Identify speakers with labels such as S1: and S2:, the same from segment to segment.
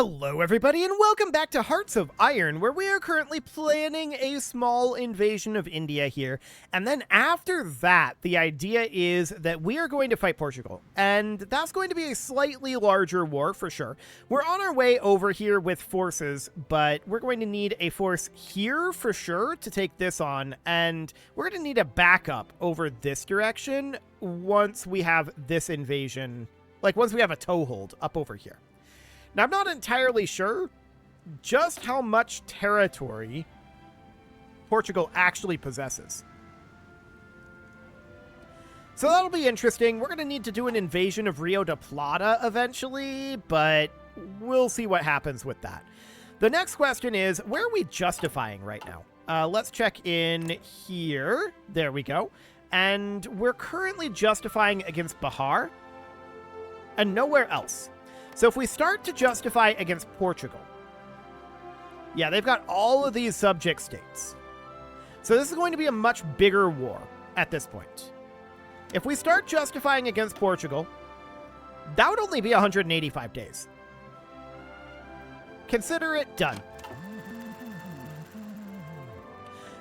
S1: Hello everybody and welcome back to Hearts of Iron, where we are currently planning a small invasion of India here. And then after that, the idea is that we are going to fight Portugal. And that's going to be a slightly larger war for sure. We're on our way over here with forces, but we're going to need a force here for sure to take this on. And we're going to need a backup over this direction once we have this invasion, like once we have a toehold up over here. Now, I'm not entirely sure just how much territory Portugal actually possesses. So that'll be interesting. We're going to need to do an invasion of Rio de Plata eventually, but we'll see what happens with that. The next question is, where are we justifying right now? Let's check in here. There we go. And we're currently justifying against Bihar and nowhere else. So if we start to justify against Portugal, yeah, they've got all of these subject states. So this is going to be a much bigger war at this point. If we start justifying against Portugal, that would only be 185 days. Consider it done.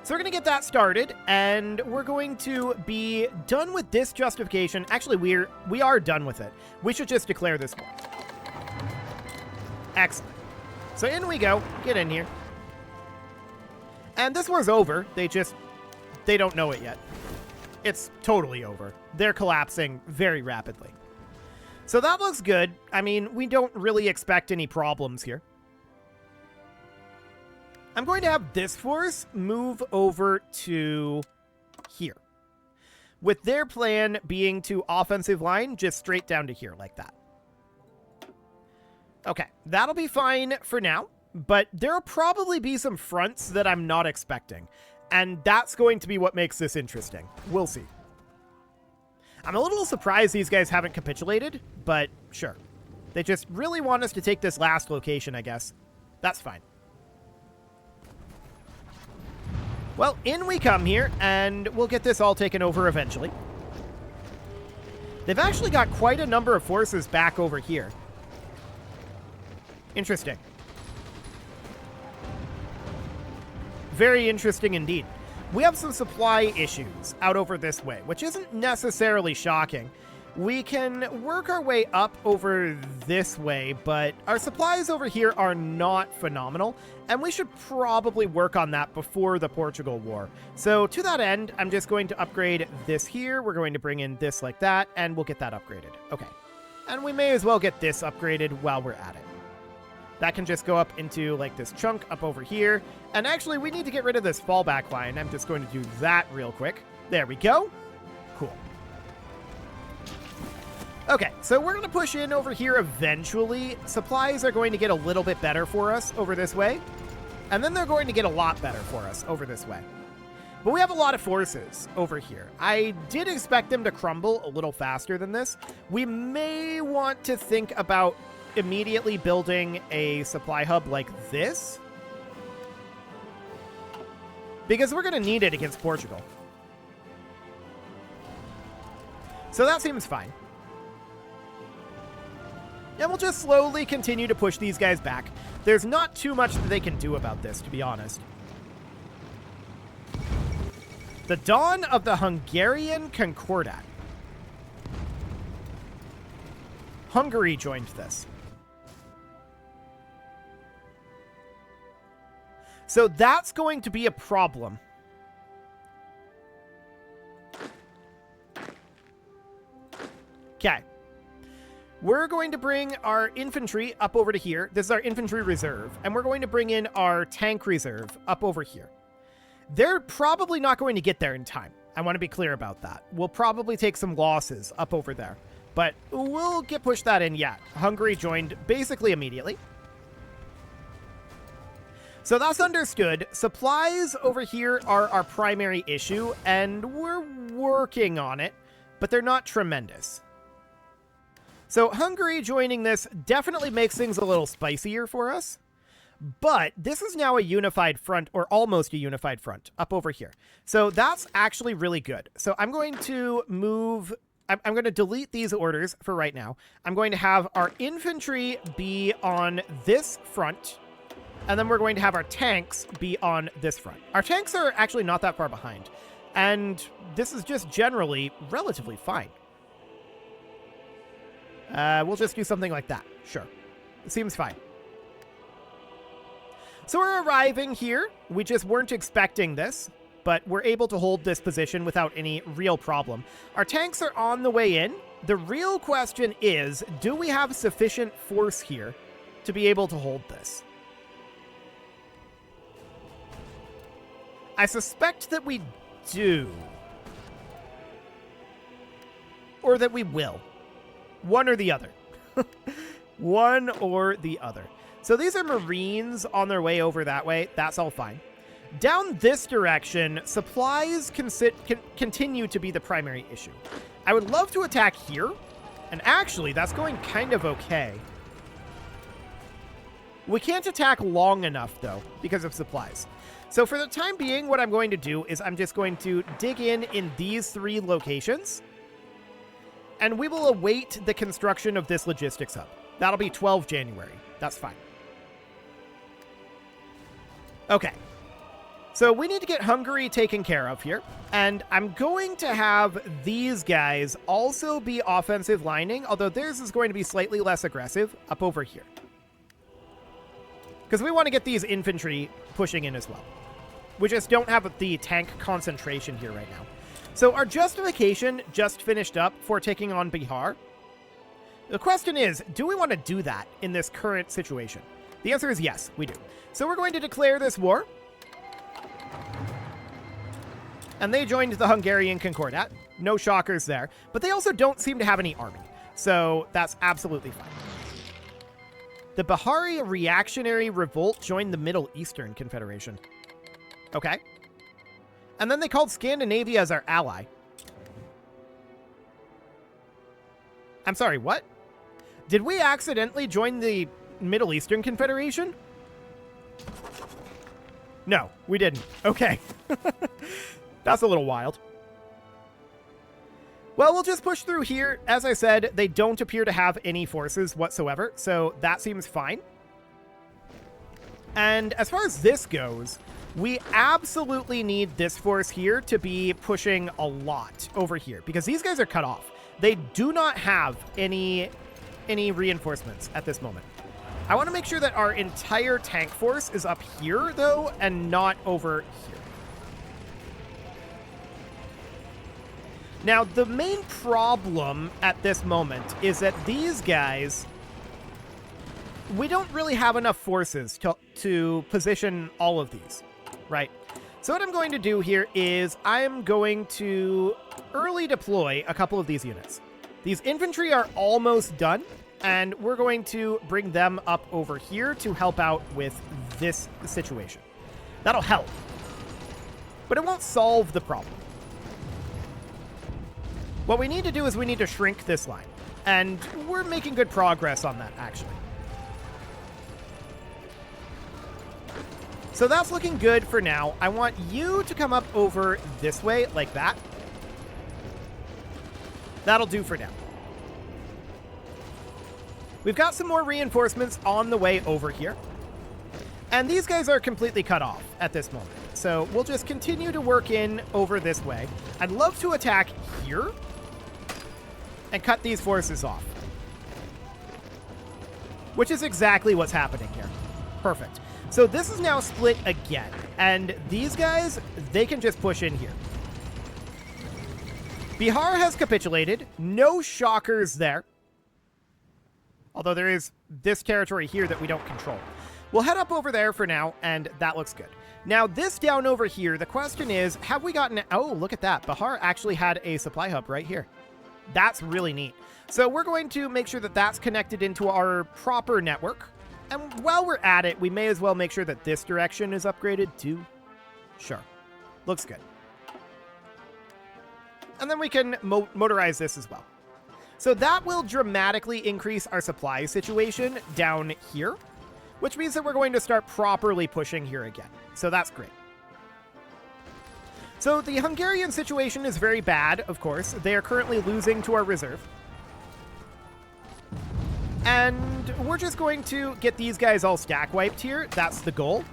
S1: So we're going to get that started, and we're going to be done with this justification. Actually, we are done with it. We should just declare this war. Excellent. So in we go. Get in here. And this war's over. They don't know it yet. It's totally over. They're collapsing very rapidly. So that looks good. I mean, we don't really expect any problems here. I'm going to have this force move over to here, with their plan being to offensive line just straight down to here like that. Okay, that'll be fine for now, but there'll probably be some fronts that I'm not expecting, and that's going to be what makes this interesting. We'll see. I'm a little surprised these guys haven't capitulated, but sure. They just really want us to take this last location, I guess. That's fine. Well, in we come here, and we'll get this all taken over eventually. They've actually got quite a number of forces back over here. Interesting. Very interesting indeed. We have some supply issues out over this way, which isn't necessarily shocking. We can work our way up over this way, but our supplies over here are not phenomenal, and we should probably work on that before the Portugal War. So to that end, I'm just going to upgrade this here. We're going to bring in this like that, and we'll get that upgraded. Okay. And we may as well get this upgraded while we're at it. That can just go up into like this chunk up over here. And actually, we need to get rid of this fallback line. I'm just going to do that real quick. There we go. Cool. Okay, so we're going to push in over here eventually. Supplies are going to get a little bit better for us over this way. And then they're going to get a lot better for us over this way. But we have a lot of forces over here. I did expect them to crumble a little faster than this. We may want to think about immediately building a supply hub like this, because we're going to need it against Portugal. So that seems fine. And we'll just slowly continue to push these guys back. There's not too much that they can do about this, to be honest. The dawn of the Hungarian Concordat. Hungary joined this. So that's going to be a problem. Okay. We're going to bring our infantry up over to here. This is our infantry reserve. And we're going to bring in our tank reserve up over here. They're probably not going to get there in time. I want to be clear about that. We'll probably take some losses up over there. But we'll get pushed that in yet. Hungary joined basically immediately. So that's understood. Supplies over here are our primary issue, and we're working on it, but they're not tremendous. So Hungary joining this definitely makes things a little spicier for us, but this is now a unified front, or almost a unified front, up over here. So that's actually really good. So I'm going to move I'm going to delete these orders for right now. I'm going to have our infantry be on this front, and then we're going to have our tanks be on this front. Our tanks are actually not that far behind, and this is just generally relatively fine. We'll just do something like that. Sure. It seems fine. So we're arriving here. We just weren't expecting this, but we're able to hold this position without any real problem. Our tanks are on the way in. The real question is, do we have sufficient force here to be able to hold this? I suspect that we do. Or that we will. One or the other. One or the other. So these are Marines on their way over that way. That's all fine. Down this direction, supplies continue to be the primary issue. I would love to attack here. And actually, that's going kind of okay. We can't attack long enough, though, because of supplies. So for the time being, what I'm going to do is I'm just going to dig in these 3 locations. And we will await the construction of this logistics hub. That'll be 12 January. That's fine. Okay. So we need to get Hungary taken care of here. And I'm going to have these guys also be offensive lining, although theirs is going to be slightly less aggressive up over here. Because we want to get these infantry pushing in as well. We just don't have the tank concentration here right now. So our justification just finished up for taking on Bihar. The question is, do we want to do that in this current situation? The answer is yes, we do. So we're going to declare this war. And they joined the Hungarian Concordat. No shockers there. But they also don't seem to have any army. So that's absolutely fine. The Bahari Reactionary Revolt joined the Middle Eastern Confederation. Okay. And then they called Scandinavia as our ally. I'm sorry, what? Did we accidentally join the Middle Eastern Confederation? No, we didn't. Okay. That's a little wild. Well, we'll just push through here. As I said, they don't appear to have any forces whatsoever, so that seems fine. And as far as this goes, we absolutely need this force here to be pushing a lot over here, because these guys are cut off. They do not have any reinforcements at this moment. I want to make sure that our entire tank force is up here, though, and not over here. Now, the main problem at this moment is that these guys, we don't really have enough forces to position all of these, right? So what I'm going to do here is I'm going to early deploy a couple of these units. These infantry are almost done, and we're going to bring them up over here to help out with this situation. That'll help, but it won't solve the problem. What we need to do is we need to shrink this line, and we're making good progress on that, actually. So that's looking good for now. I want you to come up over this way, like that. That'll do for now. We've got some more reinforcements on the way over here. And these guys are completely cut off at this moment. So we'll just continue to work in over this way. I'd love to attack here and cut these forces off, which is exactly what's happening here. Perfect. So this is now split again, and these guys, they can just push in here. Bihar has capitulated. No shockers there. Although there is this territory here that we don't control. We'll head up over there for now, and that looks good. Now, this down over here, the question is, have we gotten... Oh, look at that. Bihar actually had a supply hub right here. That's really neat. So we're going to make sure that that's connected into our proper network. And while we're at it, we may as well make sure that this direction is upgraded too. Sure. Looks good. And then we can motorize this as well. So that will dramatically increase our supply situation down here, which means that we're going to start properly pushing here again. So that's great. So the Hungarian situation is very bad, of course. They are currently losing to our reserve. And we're just going to get these guys all stack wiped here. That's the goal.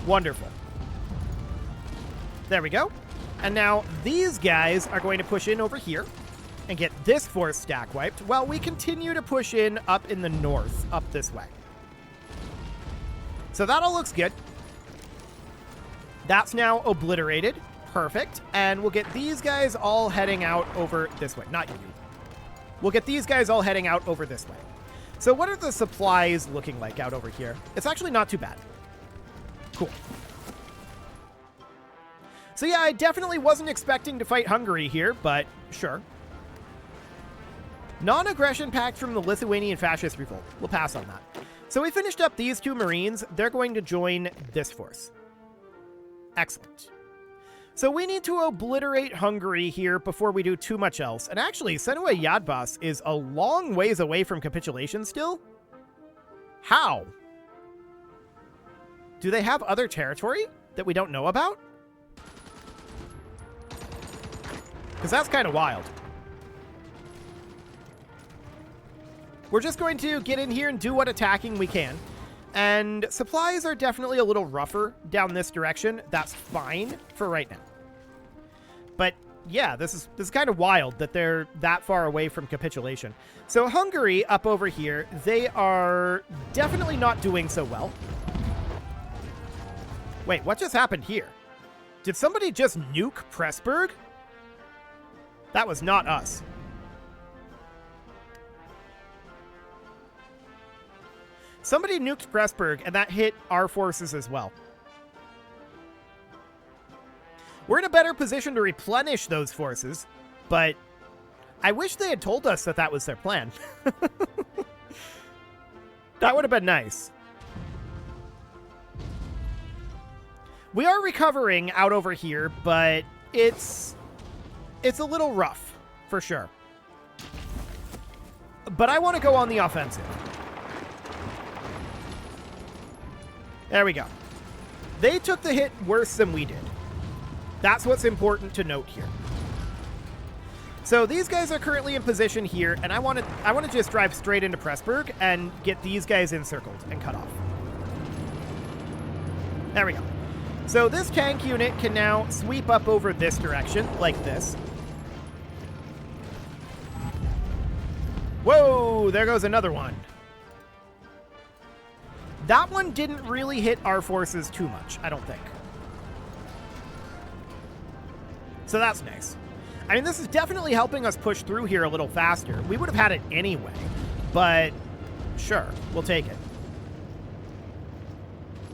S1: Wonderful. There we go. And now these guys are going to push in over here and get this force stack wiped while we continue to push in up in the north, up this way. So that all looks good. That's now obliterated. Perfect. And we'll get these guys all heading out over this way. Not you. We'll get these guys all heading out over this way. So what are the supplies looking like out over here? It's actually not too bad. Cool. So yeah, I definitely wasn't expecting to fight Hungary here, but sure. Non-aggression pact from the Lithuanian fascist revolt. We'll pass on that. So we finished up these two Marines. They're going to join this force. Excellent. So we need to obliterate Hungary here before we do too much else. And actually, Senue Yadbas is a long ways away from capitulation still. How? Do they have other territory that we don't know about? Because that's kind of wild. We're just going to get in here and do what attacking we can. And supplies are definitely a little rougher down this direction. That's fine for right now. But yeah, this is kind of wild that they're that far away from capitulation. So Hungary up over here, they are definitely not doing so well. Wait, what just happened here? Did somebody just nuke Pressburg? That was not us. Somebody nuked Pressburg, and that hit our forces as well. We're in a better position to replenish those forces, but I wish they had told us that that was their plan. That would have been nice. We are recovering out over here, but it's a little rough, for sure. But I want to go on the offensive. There we go. They took the hit worse than we did. That's what's important to note here. So these guys are currently in position here, and I want to just drive straight into Pressburg and get these guys encircled and cut off. There we go. So this tank unit can now sweep up over this direction, like this. Whoa, there goes another one. That one didn't really hit our forces too much, I don't think. So that's nice. I mean, this is definitely helping us push through here a little faster. We would have had it anyway, but sure, we'll take it.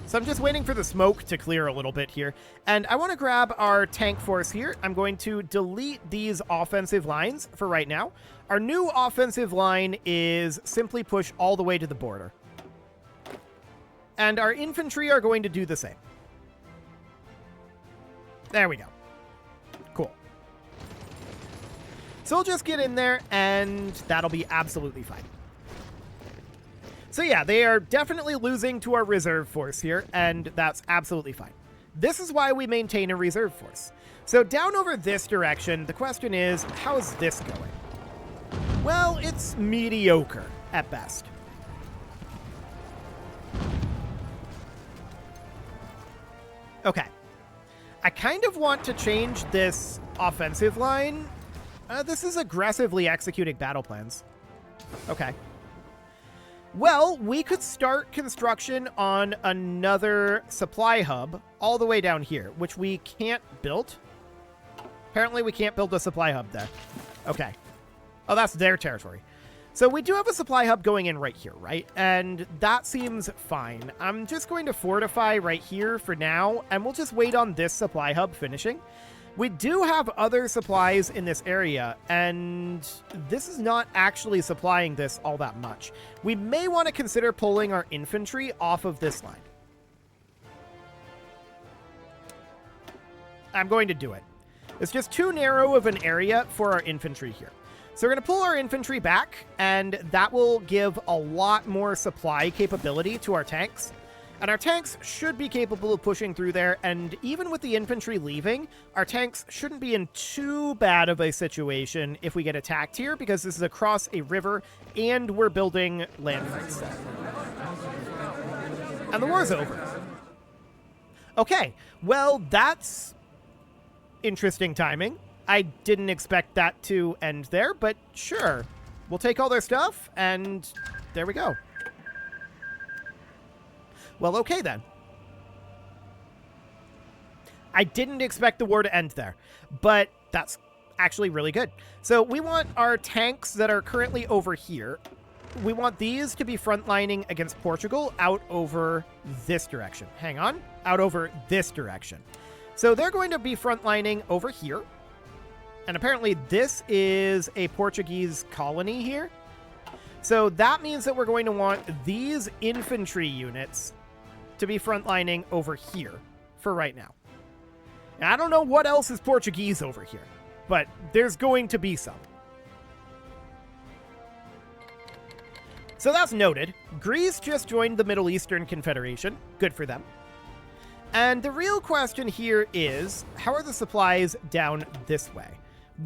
S1: So I'm just waiting for the smoke to clear a little bit here. And I want to grab our tank force here. I'm going to delete these offensive lines for right now. Our new offensive line is simply push all the way to the border. And our infantry are going to do the same. There we go. Cool. So we'll just get in there, and that'll be absolutely fine. So yeah, they are definitely losing to our reserve force here, and that's absolutely fine. This is why we maintain a reserve force. So down over this direction, the question is, how is this going? Well, it's mediocre at best. Okay. I kind of want to change this offensive line. This is aggressively executing battle plans. Okay. Well, we could start construction on another supply hub all the way down here, which we can't build. Apparently, we can't build a supply hub there. Okay. Oh, that's their territory. So we do have a supply hub going in right here, right? And that seems fine. I'm just going to fortify right here for now, and we'll just wait on this supply hub finishing. We do have other supplies in this area, and this is not actually supplying this all that much. We may want to consider pulling our infantry off of this line. I'm going to do it. It's just too narrow of an area for our infantry here. So we're going to pull our infantry back, and that will give a lot more supply capability to our tanks. And our tanks should be capable of pushing through there, and even with the infantry leaving, our tanks shouldn't be in too bad of a situation if we get attacked here, because this is across a river, and we're building land forts. And the war's over. Okay, well, that's interesting timing. I didn't expect that to end there, but sure. We'll take all their stuff, and there we go. Well, okay then. I didn't expect the war to end there, but that's actually really good. So we want our tanks that are currently over here. We want these to be frontlining against Portugal out over this direction. Hang on. Out over this direction. So they're going to be frontlining over here. And apparently this is a Portuguese colony here. So that means that we're going to want these infantry units to be frontlining over here for right now. Now, I don't know what else is Portuguese over here, but there's going to be some. So that's noted. Greece just joined the Middle Eastern Confederation. Good for them. And the real question here is, how are the supplies down this way?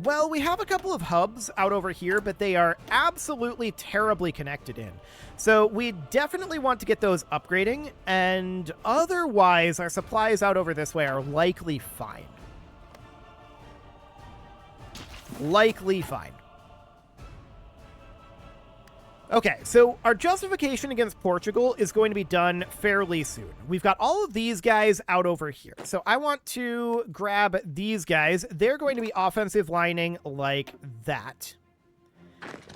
S1: Well, we have a couple of hubs out over here, but they are absolutely terribly connected in. So we definitely want to get those upgrading, and otherwise our supplies out over this way are likely fine. Likely fine. Okay, so our justification against Portugal is going to be done fairly soon. We've got all of these guys out over here. So I want to grab these guys. They're going to be offensive lining like that.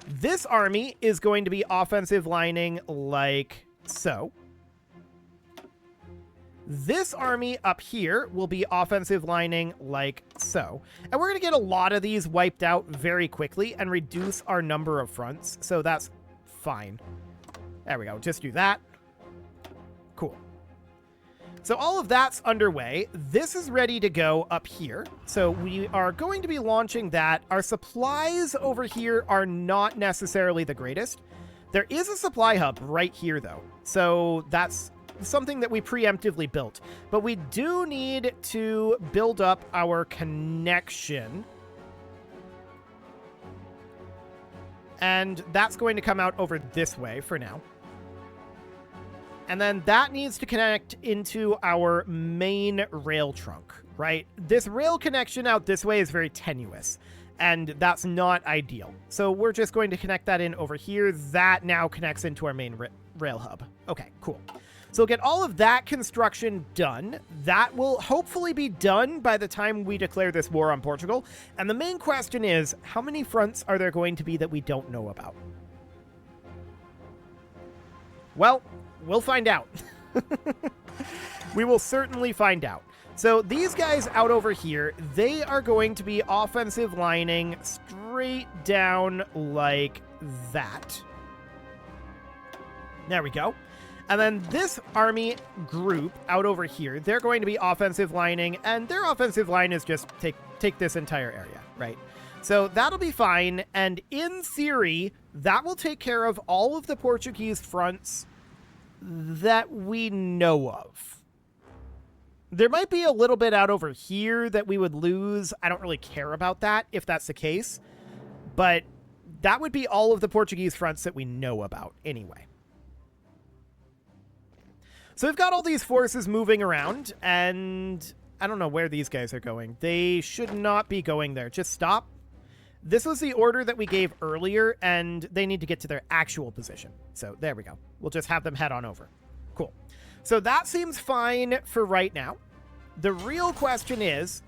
S1: This army is going to be offensive lining like so. This army up here will be offensive lining like so. And we're going to get a lot of these wiped out very quickly and reduce our number of fronts. So that's fine. There we go. Just do that. Cool. So all of that's underway. This is ready to go up here. So we are going to be launching that. Our supplies over here are not necessarily the greatest. There is a supply hub right here, though. So that's something that we preemptively built. But we do need to build up our connection. And that's going to come out over this way for now. And then that needs to connect into our main rail trunk, right? This rail connection out this way is very tenuous, and that's not ideal. So we're just going to connect that in over here. That now connects into our main rail hub. Okay, cool. So we'll get all of that construction done. That will hopefully be done by the time we declare this war on Portugal. And the main question is, how many fronts are there going to be that we don't know about? Well, we'll find out. We will certainly find out. So these guys out over here, they are going to be offensive lining straight down like that. There we go. And then this army group out over here, they're going to be offensive lining, and their offensive line is just take this entire area, right? So that'll be fine, and in theory, that will take care of all of the Portuguese fronts that we know of. There might be a little bit out over here that we would lose. I don't really care about that if that's the case, but that would be all of the Portuguese fronts that we know about anyway. So we've got all these forces moving around, and I don't know where these guys are going. They should not be going there. Just stop. This was the order that we gave earlier, and they need to get to their actual position. So there we go. We'll just have them head on over. Cool. So that seems fine for right now. The real question is,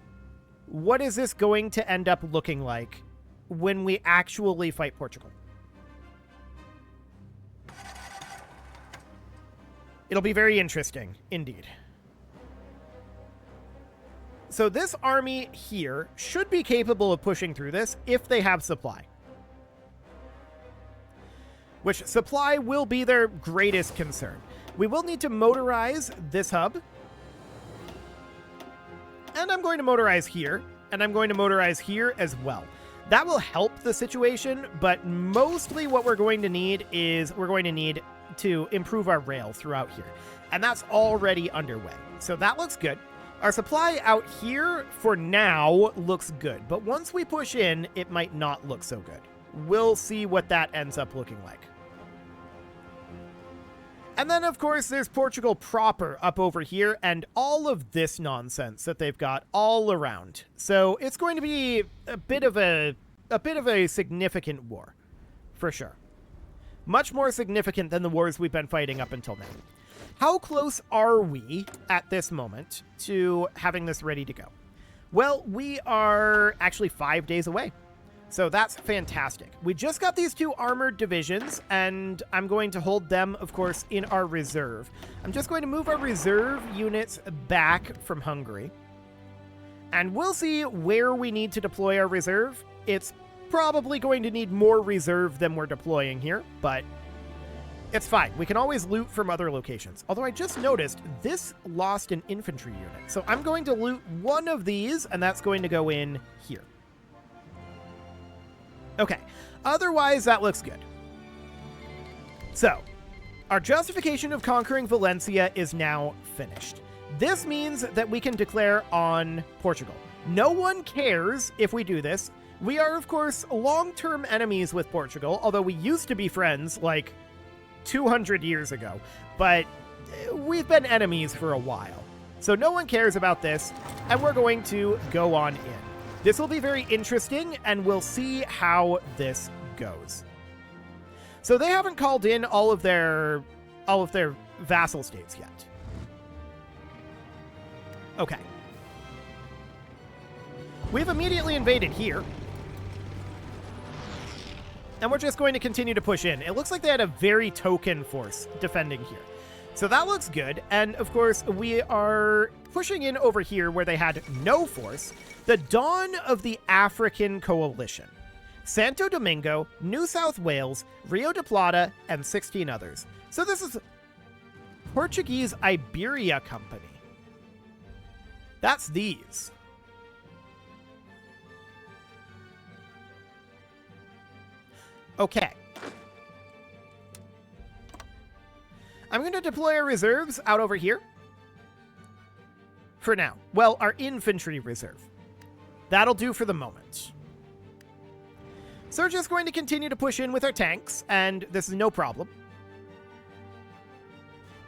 S1: what is this going to end up looking like when we actually fight Portugal? It'll be very interesting, indeed. So this army here should be capable of pushing through this if they have supply. Which supply will be their greatest concern. We will need to motorize this hub. And I'm going to motorize here. And I'm going to motorize here as well. That will help the situation, but mostly what we're going to need is we're going to need to improve our rail throughout here. And that's already underway. So that looks good. Our supply out here for now looks good. But once we push in, it might not look so good. We'll see what that ends up looking like. And then, of course, there's Portugal proper up over here and all of this nonsense that they've got all around. So it's going to be a bit of a significant war, for sure. Much more significant than the wars we've been fighting up until now. How close are we at this moment to having this ready to go? Well, we are actually 5 days away. So that's fantastic. We just got these 2 armored divisions, and I'm going to hold them, of course, in our reserve. I'm just going to move our reserve units back from Hungary. And we'll see where we need to deploy our reserve. It's probably going to need more reserve than we're deploying here, but it's fine. We can always loot from other locations. Although I just noticed this lost an infantry unit. So I'm going to loot one of these, and that's going to go in here. Okay, otherwise that looks good. So, our justification of conquering Valencia is now finished. This means that we can declare on Portugal. No one cares if we do this. We are, of course, long-term enemies with Portugal, although we used to be friends like 200 years ago, but we've been enemies for a while. So no one cares about this, and we're going to go on in. This will be very interesting, and we'll see how this goes. So they haven't called in all of their vassal states yet. Okay. We've immediately invaded here. And we're just going to continue to push in. It looks like they had a very token force defending here. So that looks good. And of course, we are pushing in over here where they had no force. The dawn of the African coalition. Santo Domingo, New South Wales, Rio de Plata, and 16 others. So this is Portuguese Iberia Company. That's these. Okay. I'm going to deploy our reserves out over here. For now. Well, our infantry reserve. That'll do for the moment. So we're just going to continue to push in with our tanks, and this is no problem.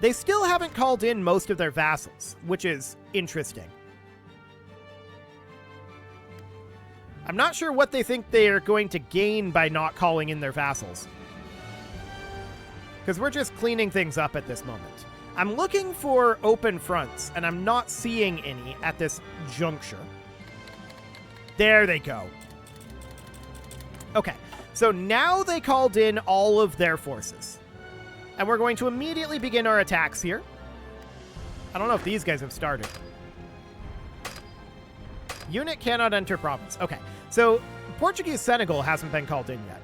S1: They still haven't called in most of their vassals, which is interesting. I'm not sure what they think they are going to gain by not calling in their vassals. Because we're just cleaning things up at this moment. I'm looking for open fronts, and I'm not seeing any at this juncture. There they go. Okay, so now they called in all of their forces. And we're going to immediately begin our attacks here. I don't know if these guys have started. Unit cannot enter province. Okay, so Portuguese Senegal hasn't been called in yet.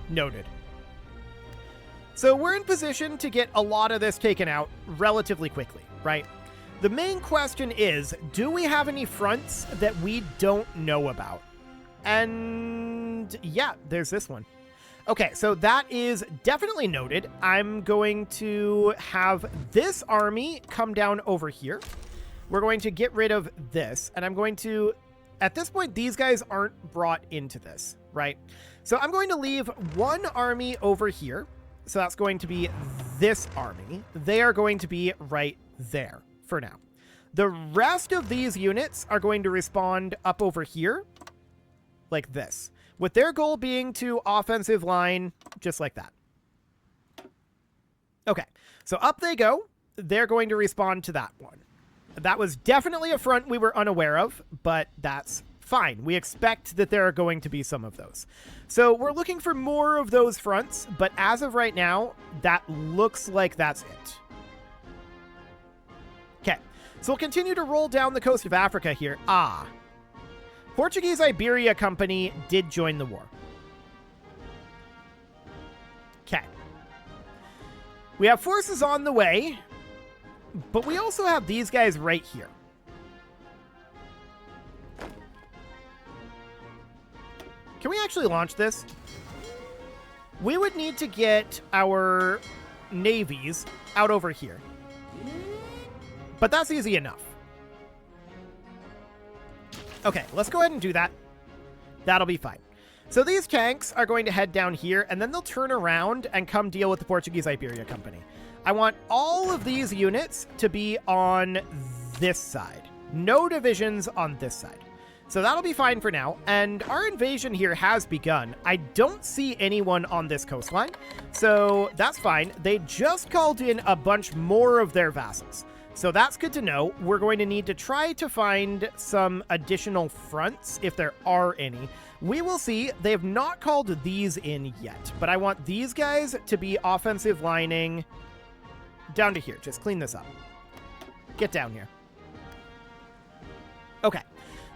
S1: Noted. So we're in position to get a lot of this taken out relatively quickly, right? The main question is, do we have any fronts that we don't know about? And yeah, there's this one. Okay, so that is definitely noted. I'm going to have this army come down over here. We're going to get rid of this, and I'm going to, at this point, these guys aren't brought into this, right? So I'm going to leave one army over here. So that's going to be this army. They are going to be right there for now. The rest of these units are going to respond up over here like this, with their goal being to offensive line just like that. Okay, so up they go. They're going to respond to that one. That was definitely a front we were unaware of, but that's fine. We expect that there are going to be some of those. So we're looking for more of those fronts, but as of right now, that looks like that's it. Okay, so we'll continue to roll down the coast of Africa here. Portuguese Iberia Company did join the war. Okay. We have forces on the way, but we also have these guys right here. Can we actually launch this? we would need to get our navies out over here. But that's easy enough. Okay, let's go ahead and do that. That'll be fine. So these tanks are going to head down here, and then they'll turn around and come deal with the Portuguese Iberia Company. I want all of these units to be on this side. No divisions on this side. So that'll be fine for now, and our invasion here has begun. I don't see anyone on this coastline, so that's fine. They just called in a bunch more of their vassals. So that's good to know. We're going to need to try to find some additional fronts, if there are any. We will see. They have not called these in yet, but I want these guys to be offensive lining down to here. Just clean this up. Get down here. Okay.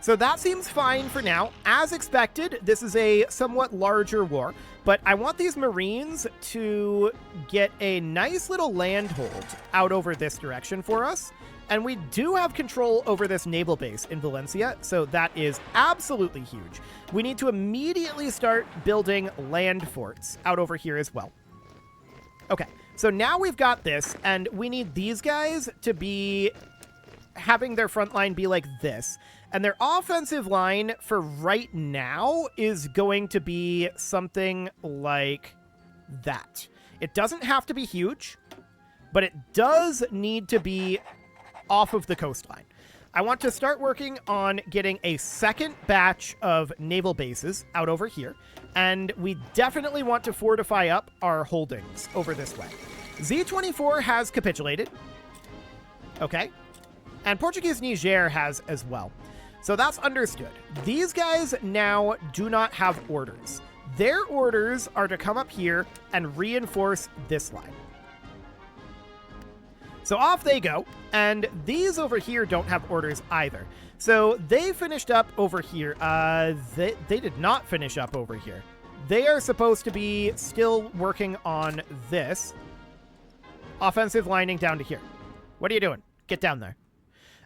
S1: So that seems fine for now. As expected, this is a somewhat larger war, but I want these Marines to get a nice little landhold out over this direction for us. And we do have control over this naval base in Valencia, so that is absolutely huge. We need to immediately start building land forts out over here as well. Okay, so now we've got this, and we need these guys to be having their front line be like this. And their offensive line for right now is going to be something like that. It doesn't have to be huge, but it does need to be off of the coastline. I want to start working on getting a second batch of naval bases out over here, and we definitely want to fortify up our holdings over this way. Z-24 has capitulated. Okay. And Portuguese Niger has as well. So that's understood. These guys now do not have orders. Their orders are to come up here and reinforce this line. So off they go, and these over here don't have orders either. So they finished up over here. They did not finish up over here. They are supposed to be still working on this. Offensive lining down to here. What are you doing? Get down there.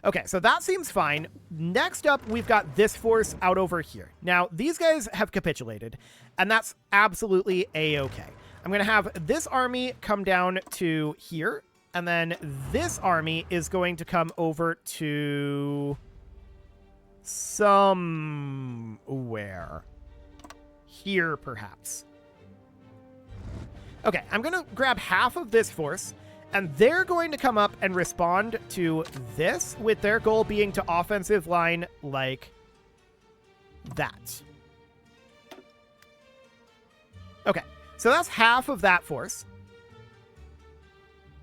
S1: Okay, so that seems fine. Next up, we've got this force out over here. Now, these guys have capitulated, and that's absolutely A-okay. I'm going to have this army come down to here, and then this army is going to come over to somewhere. Here, perhaps. Okay, I'm going to grab half of this force, and they're going to come up and respond to this, with their goal being to offensive line like that. Okay, so that's half of that force.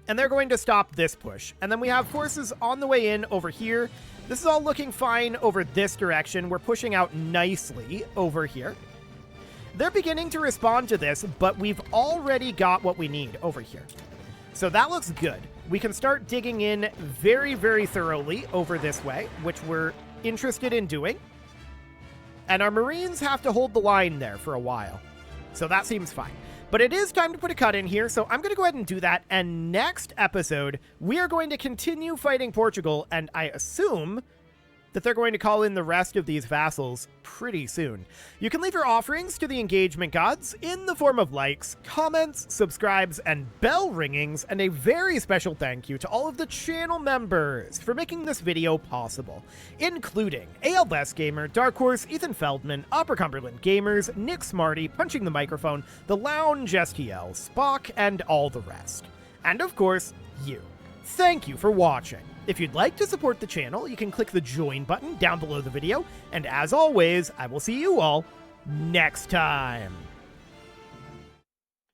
S1: And they're going to stop this push. And then we have forces on the way in over here. This is all looking fine over this direction. We're pushing out nicely over here. They're beginning to respond to this, but we've already got what we need over here. So that looks good. We can start digging in very, very thoroughly over this way, which we're interested in doing. And our Marines have to hold the line there for a while. So that seems fine. But it is time to put a cut in here, so I'm going to go ahead and do that. And next episode, we are going to continue fighting Portugal, and I assume that they're going to call in the rest of these vassals pretty soon. You can leave your offerings to the engagement gods in the form of likes, comments, subscribes, and bell ringings, and a very special thank you to all of the channel members for making this video possible, including ALS Gamer, Dark Horse, Ethan Feldman, Upper Cumberland Gamers, Nick Smarty, Punching the Microphone, The Lounge STL, Spock, and all the rest. And of course, you. Thank you for watching. If you'd like to support the channel, you can click the join button down below the video, and as always, I will see you all next time.